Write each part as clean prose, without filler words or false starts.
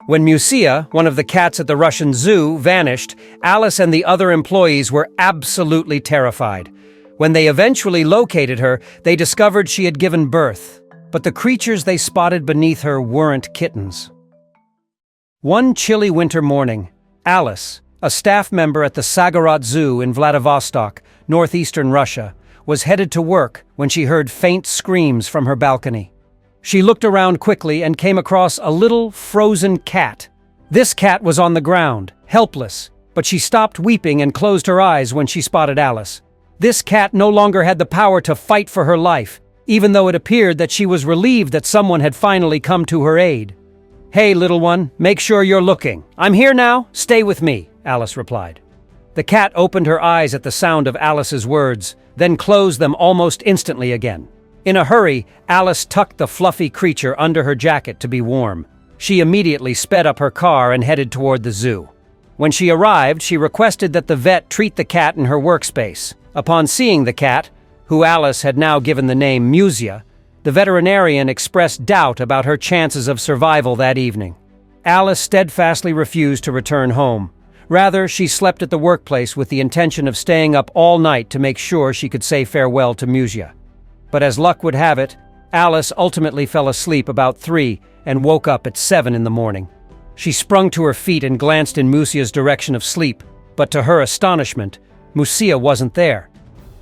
When Musia, one of the cats at the Russian zoo, vanished, Alice and the other employees were absolutely terrified. When they eventually located her, they discovered she had given birth, but the creatures they spotted beneath her weren't kittens. One chilly winter morning, Alice, a staff member at the Sagorod Zoo in Vladivostok, northeastern Russia, was headed to work when she heard faint screams from her balcony. She looked around quickly and came across a little frozen cat. This cat was on the ground, helpless, but she stopped weeping and closed her eyes when she spotted Alice. This cat no longer had the power to fight for her life, even though it appeared that she was relieved that someone had finally come to her aid. "Hey, little one, make sure you're looking. I'm here now, stay with me," Alice replied. The cat opened her eyes at the sound of Alice's words, then closed them almost instantly again. In a hurry, Alice tucked the fluffy creature under her jacket to be warm. She immediately sped up her car and headed toward the zoo. When she arrived, she requested that the vet treat the cat in her workspace. Upon seeing the cat, who Alice had now given the name Musia, the veterinarian expressed doubt about her chances of survival that evening. Alice steadfastly refused to return home. Rather, she slept at the workplace with the intention of staying up all night to make sure she could say farewell to Musia. But as luck would have it, Alice ultimately fell asleep about 3 and woke up at 7 in the morning. She sprung to her feet and glanced in Musia's direction of sleep, but to her astonishment, Musia wasn't there.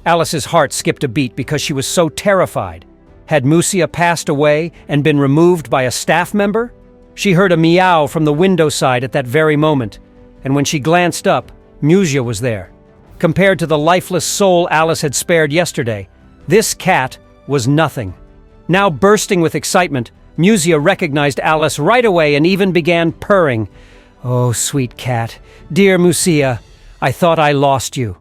Alice's heart skipped a beat because she was so terrified. Had Musia passed away and been removed by a staff member? She heard a meow from the window side at that very moment, and when she glanced up, Musia was there. Compared to the lifeless soul Alice had spared yesterday, this cat was nothing. Now bursting with excitement, Musia recognized Alice right away and even began purring. "Oh, sweet cat, dear Musia, I thought I lost you."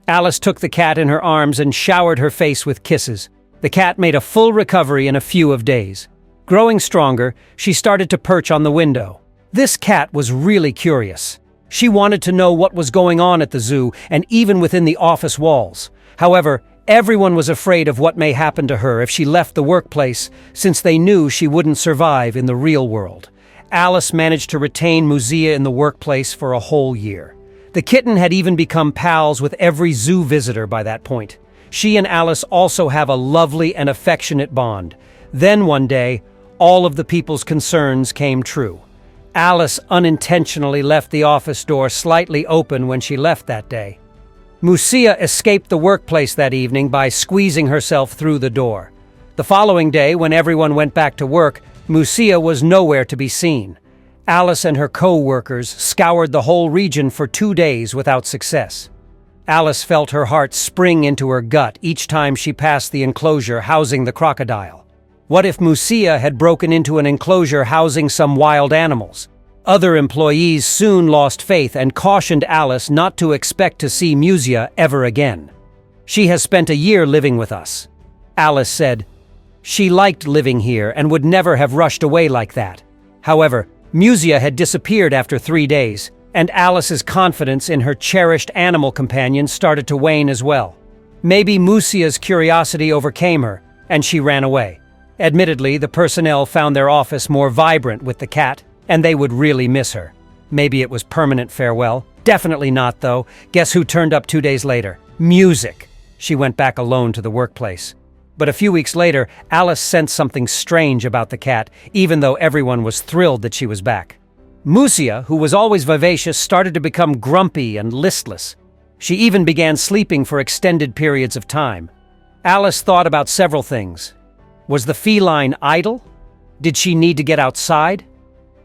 Alice took the cat in her arms and showered her face with kisses. The cat made a full recovery in a few days. Growing stronger, she started to perch on the window. This cat was really curious. She wanted to know what was going on at the zoo and even within the office walls. However, everyone was afraid of what may happen to her if she left the workplace, since they knew she wouldn't survive in the real world. Alice managed to retain Musia in the workplace for a whole year. The kitten had even become pals with every zoo visitor by that point. She and Alice also have a lovely and affectionate bond. Then one day, all of the people's concerns came true. Alice unintentionally left the office door slightly open when she left that day. Musia escaped the workplace that evening by squeezing herself through the door. The following day, when everyone went back to work, Musia was nowhere to be seen. Alice and her co-workers scoured the whole region for 2 days without success. Alice felt her heart spring into her gut each time she passed the enclosure housing the crocodile. What if Musia had broken into an enclosure housing some wild animals? Other employees soon lost faith and cautioned Alice not to expect to see Musia ever again. "She has spent a year living with us," Alice said. She liked living here and would never have rushed away like that. However, Musia had disappeared after 3 days, and Alice's confidence in her cherished animal companion started to wane as well. Maybe Musia's curiosity overcame her, and she ran away. Admittedly, the personnel found their office more vibrant with the cat, and they would really miss her. Maybe it was permanent farewell. Definitely not, though. Guess who turned up 2 days later? Music. She went back alone to the workplace. But a few weeks later, Alice sensed something strange about the cat, even though everyone was thrilled that she was back. Musia, who was always vivacious, started to become grumpy and listless. She even began sleeping for extended periods of time. Alice thought about several things. Was the feline idle? Did she need to get outside?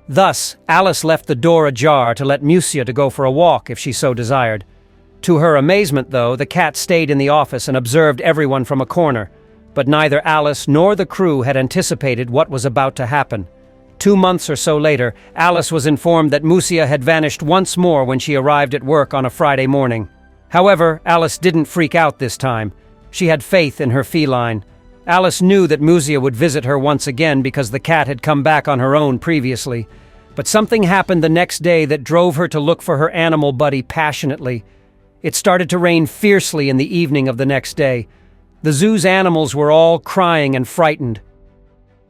Thus, Alice left the door ajar to let Musia to go for a walk if she so desired. To her amazement, though, the cat stayed in the office and observed everyone from a corner. But neither Alice nor the crew had anticipated what was about to happen. 2 months or so later, Alice was informed that Musia had vanished once more when she arrived at work on a Friday morning. However, Alice didn't freak out this time. She had faith in her feline. Alice knew that Musia would visit her once again because the cat had come back on her own previously. But something happened the next day that drove her to look for her animal buddy passionately. It started to rain fiercely in the evening of the next day. The zoo's animals were all crying and frightened.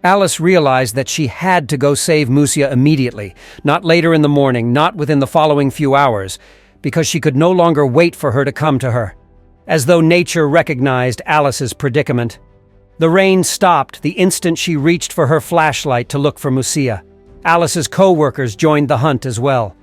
Alice realized that she had to go save Musia immediately, not later in the morning, not within the following few hours, because she could no longer wait for her to come to her. As though nature recognized Alice's predicament. The rain stopped the instant she reached for her flashlight to look for Musia. Alice's co-workers joined the hunt as well.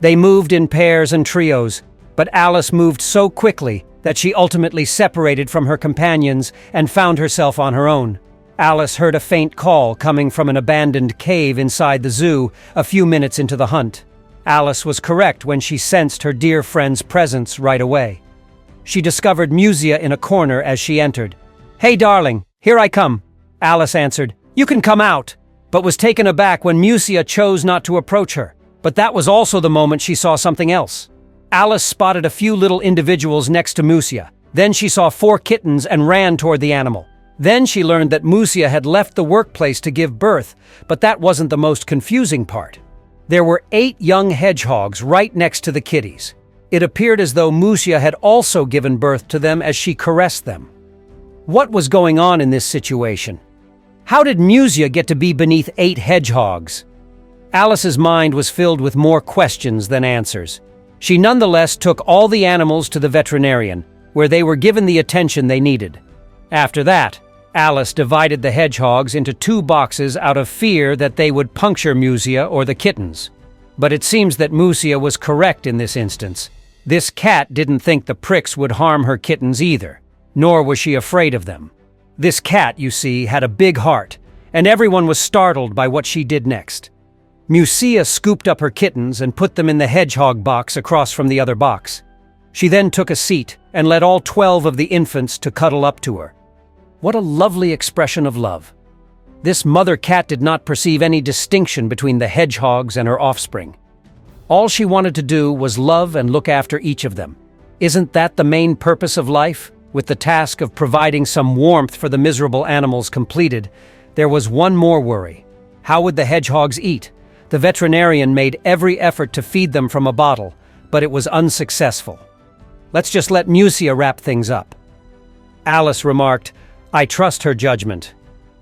They moved in pairs and trios, but Alice moved so quickly that she ultimately separated from her companions and found herself on her own. Alice heard a faint call coming from an abandoned cave inside the zoo a few minutes into the hunt. Alice was correct when she sensed her dear friend's presence right away. She discovered Musia in a corner as she entered. "Hey, darling, here I come," Alice answered. "You can come out," but was taken aback when Musia chose not to approach her. But that was also the moment she saw something else. Alice spotted a few little individuals next to Musia. Then she saw 4 kittens and ran toward the animal. Then she learned that Musia had left the workplace to give birth, but that wasn't the most confusing part. There were 8 young hedgehogs right next to the kitties. It appeared as though Musia had also given birth to them as she caressed them. What was going on in this situation? How did Musia get to be beneath 8 hedgehogs? Alice's mind was filled with more questions than answers. She nonetheless took all the animals to the veterinarian, where they were given the attention they needed. After that, Alice divided the hedgehogs into 2 boxes out of fear that they would puncture Musia or the kittens. But it seems that Musia was correct in this instance. This cat didn't think the pricks would harm her kittens either, nor was she afraid of them. This cat, you see, had a big heart, and everyone was startled by what she did next. Musia scooped up her kittens and put them in the hedgehog box across from the other box. She then took a seat and led all 12 of the infants to cuddle up to her. What a lovely expression of love. This mother cat did not perceive any distinction between the hedgehogs and her offspring. All she wanted to do was love and look after each of them. Isn't that the main purpose of life? With the task of providing some warmth for the miserable animals completed, there was one more worry. How would the hedgehogs eat? The veterinarian made every effort to feed them from a bottle, but it was unsuccessful. "Let's just let Musia wrap things up." Alice remarked, "I trust her judgment."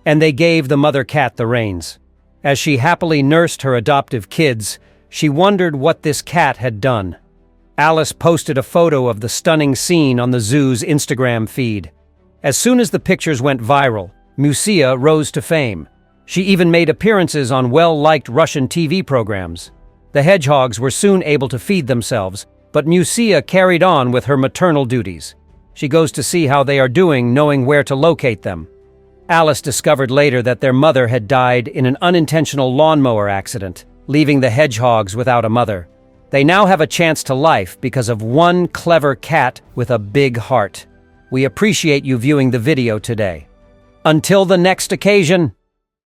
And they gave the mother cat the reins. As she happily nursed her adoptive kids, she wondered what this cat had done. Alice posted a photo of the stunning scene on the zoo's Instagram feed. As soon as the pictures went viral, Musia rose to fame. She even made appearances on well-liked Russian TV programs. The hedgehogs were soon able to feed themselves, but Musia carried on with her maternal duties. She goes to see how they are doing, knowing where to locate them. Alice discovered later that their mother had died in an unintentional lawnmower accident, leaving the hedgehogs without a mother. They now have a chance to life because of one clever cat with a big heart. We appreciate you viewing the video today. Until the next occasion.